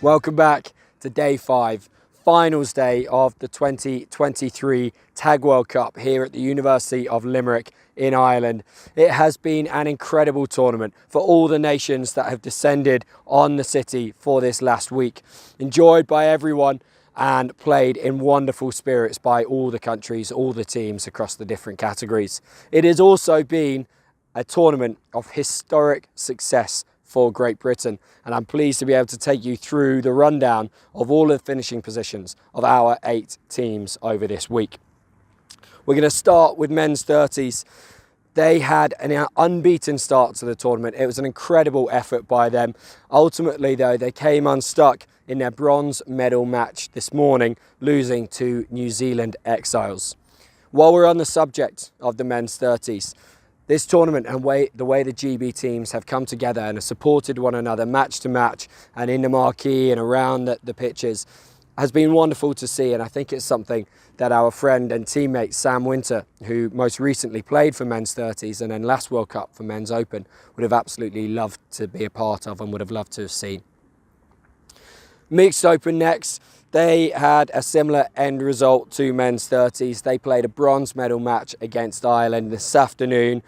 Welcome back to day 5, finals day of the 2023 Tag World Cup here at the University of Limerick in Ireland. It has been an incredible tournament for all the nations that have descended on the city for this last week. Enjoyed by everyone and played in wonderful spirits by all the countries, all the teams across the different categories. It has also been a tournament of historic success for Great Britain, and I'm pleased to be able to take you through the rundown of all of the finishing positions of our 8 teams over this week. We're going to start with men's 30s. They had an unbeaten start to the tournament. It was an incredible effort by them. Ultimately, though, they came unstuck in their bronze medal match this morning, losing to New Zealand Exiles. While we're on the subject of the men's 30s, this tournament and the way the GB teams have come together and have supported one another match to match and in the marquee and around the pitches has been wonderful to see, and I think it's something that our friend and teammate Sam Winter, who most recently played for men's 30s and then last World Cup for men's open, would have absolutely loved to be a part of and would have loved to have seen. Mixed open next. They had a similar end result to men's 30s. They played a bronze medal match against Ireland this afternoon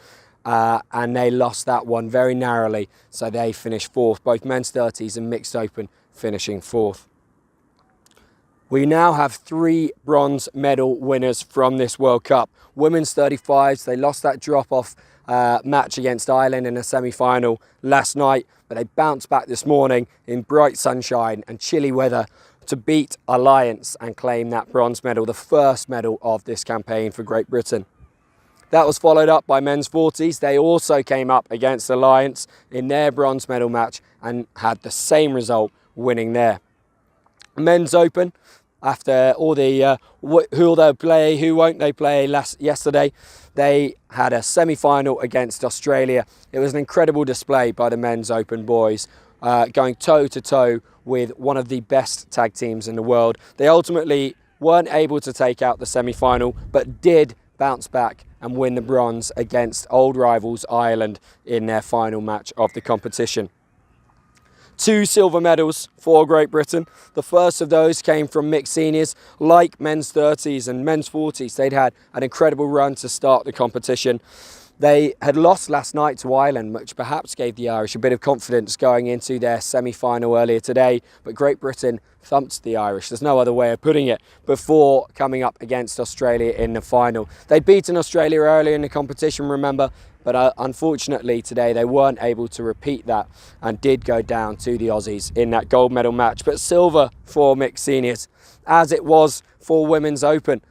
and they lost that one very narrowly. So they finished 4th, both men's 30s and mixed open finishing 4th. We now have 3 bronze medal winners from this World Cup. Women's 35s, they lost that drop-off match against Ireland in a semi-final last night, but they bounced back this morning in bright sunshine and chilly weather to beat Alliance and claim that bronze medal, the first medal of this campaign for Great Britain. That was followed up by men's 40s. They also came up against Alliance in their bronze medal match and had the same result, winning there. Men's Open, after all the who'll they play, who won't they play yesterday, they had a semi-final against Australia. It was an incredible display by the Men's Open boys, going toe-to-toe with one of the best tag teams in the world. They ultimately weren't able to take out the semi-final, but did bounce back and win the bronze against old rivals Ireland in their final match of the competition. 2 silver medals for Great Britain. The first of those came from mixed seniors. Like men's 30s and men's 40s, they'd had an incredible run to start the competition. They had lost last night to Ireland, which perhaps gave the Irish a bit of confidence going into their semi-final earlier today, but Great Britain thumped the Irish, there's no other way of putting it, before coming up against Australia in the final. They'd beaten Australia earlier in the competition, remember, but unfortunately today they weren't able to repeat that and did go down to the Aussies in that gold medal match. But silver for mixed seniors, as it was for women's open.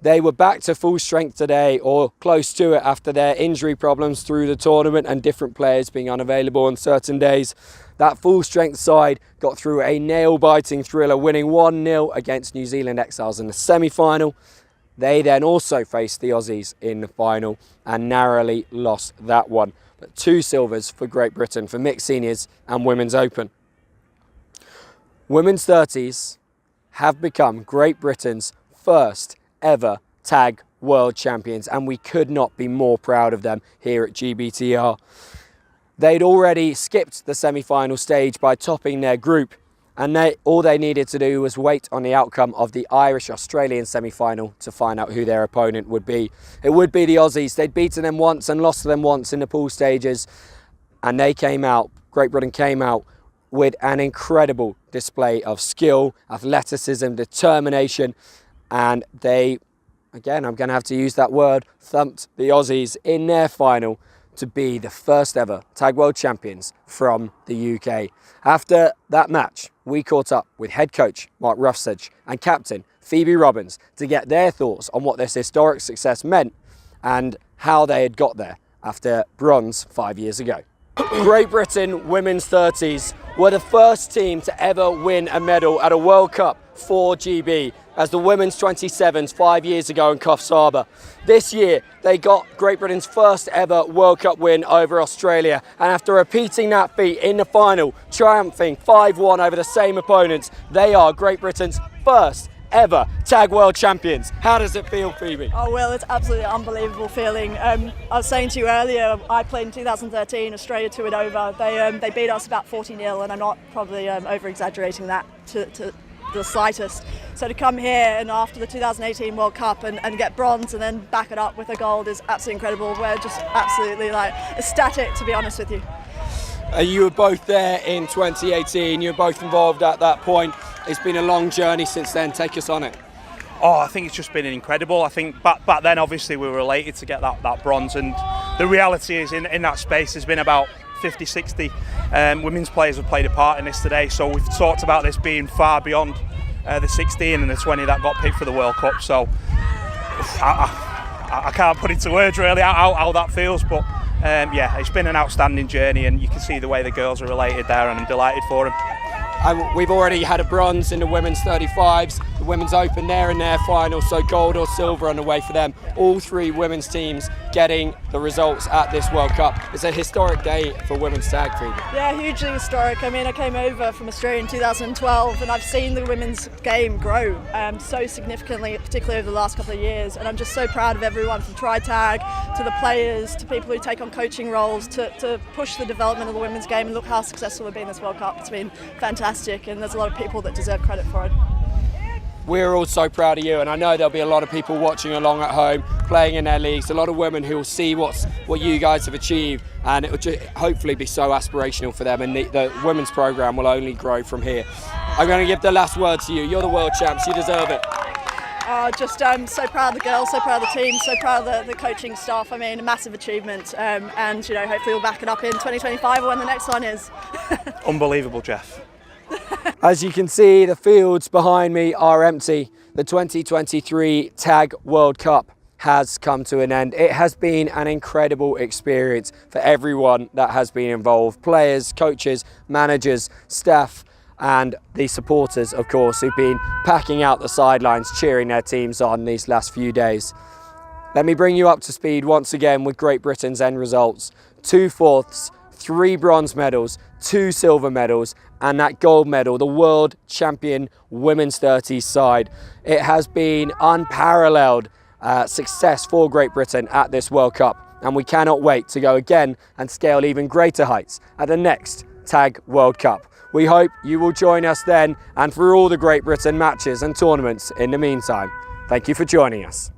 They were back to full strength today, or close to it, after their injury problems through the tournament and different players being unavailable on certain days. That full strength side got through a nail-biting thriller, winning 1-0 against New Zealand Exiles in the semi-final. They then also faced the Aussies in the final and narrowly lost that one. But 2 silvers for Great Britain for mixed seniors and women's open. Women's 30s have become Great Britain's first ever tag world champions, and we could not be more proud of them here at GBTR. They'd already skipped the semi-final stage by topping their group, and all they needed to do was wait on the outcome of the Irish-Australian semi-final to find out who their opponent would be. It would be the Aussies. They'd beaten them once and lost to them once in the pool stages, and Great Britain came out with an incredible display of skill, athleticism, determination, and they, again, I'm going to have to use that word, thumped the Aussies in their final to be the first ever Tag World Champions from the UK. After that match, we caught up with head coach Mark Ruffsedge and captain Phoebe Robbins to get their thoughts on what this historic success meant and how they had got there after bronze 5 years ago. Great Britain women's 30s were the first team to ever win a medal at a World Cup for GB as the women's 27s 5 years ago in Coffs Harbour. This year, they got Great Britain's first ever World Cup win over Australia, and after repeating that feat in the final, triumphing 5-1 over the same opponents, they are Great Britain's first ever Tag World Champions. How does it feel, Phoebe? Oh, Will, it's absolutely unbelievable feeling. I was saying to you earlier, I played in 2013, Australia 2 and over. They beat us about 40-0, and I'm not probably over-exaggerating that to the slightest. So to come here and after the 2018 World Cup and get bronze and then back it up with a gold is absolutely incredible. We're just absolutely ecstatic, to be honest with you. You were both there in 2018, you were both involved at that point. It's been a long journey since then. Take us on it. Oh, I think it's just been incredible. I think back then, obviously, we were elated to get that bronze, and the reality is in that space there's been about 50, 60 women's players have played a part in this today. So we've talked about this being far beyond the 16 and the 20 that got picked for the World Cup. So I can't put into words really how that feels, but yeah, it's been an outstanding journey, and you can see the way the girls are elated there, and I'm delighted for them. We've already had a bronze in the women's 35s, the women's open there in their final, so gold or silver on the way for them. All three women's teams getting the results at this World Cup. It's a historic day for women's tag, Phoebe. Yeah, hugely historic. I mean, I came over from Australia in 2012 and I've seen the women's game grow so significantly, particularly over the last couple of years, and I'm just so proud of everyone, from tri-tag to the players to people who take on coaching roles to push the development of the women's game, and look how successful we've been this World Cup. It's been fantastic, and there's a lot of people that deserve credit for it. We're all so proud of you, and I know there'll be a lot of people watching along at home, playing in their leagues, a lot of women who will see what you guys have achieved, and it will just hopefully be so aspirational for them, and the women's programme will only grow from here. I'm going to give the last word to you. You're the world champs, you deserve it. Just so proud of the girls, so proud of the team, so proud of the coaching staff. I mean, a massive achievement, and hopefully we'll back it up in 2025 or when the next one is. Unbelievable, Jeff. As you can see, the fields behind me are empty. The 2023 Tag World Cup has come to an end. It has been an incredible experience for everyone that has been involved. Players, coaches, managers, staff, and the supporters, of course, who've been packing out the sidelines, cheering their teams on these last few days. Let me bring you up to speed once again with Great Britain's end results. 2 fourths, 3 bronze medals, 2 silver medals, and that gold medal, the world champion women's 30s side. It has been unparalleled success for Great Britain at this World Cup, and we cannot wait to go again and scale even greater heights at the next Tag World Cup. We hope you will join us then, and for all the Great Britain matches and tournaments in the meantime. Thank you for joining us.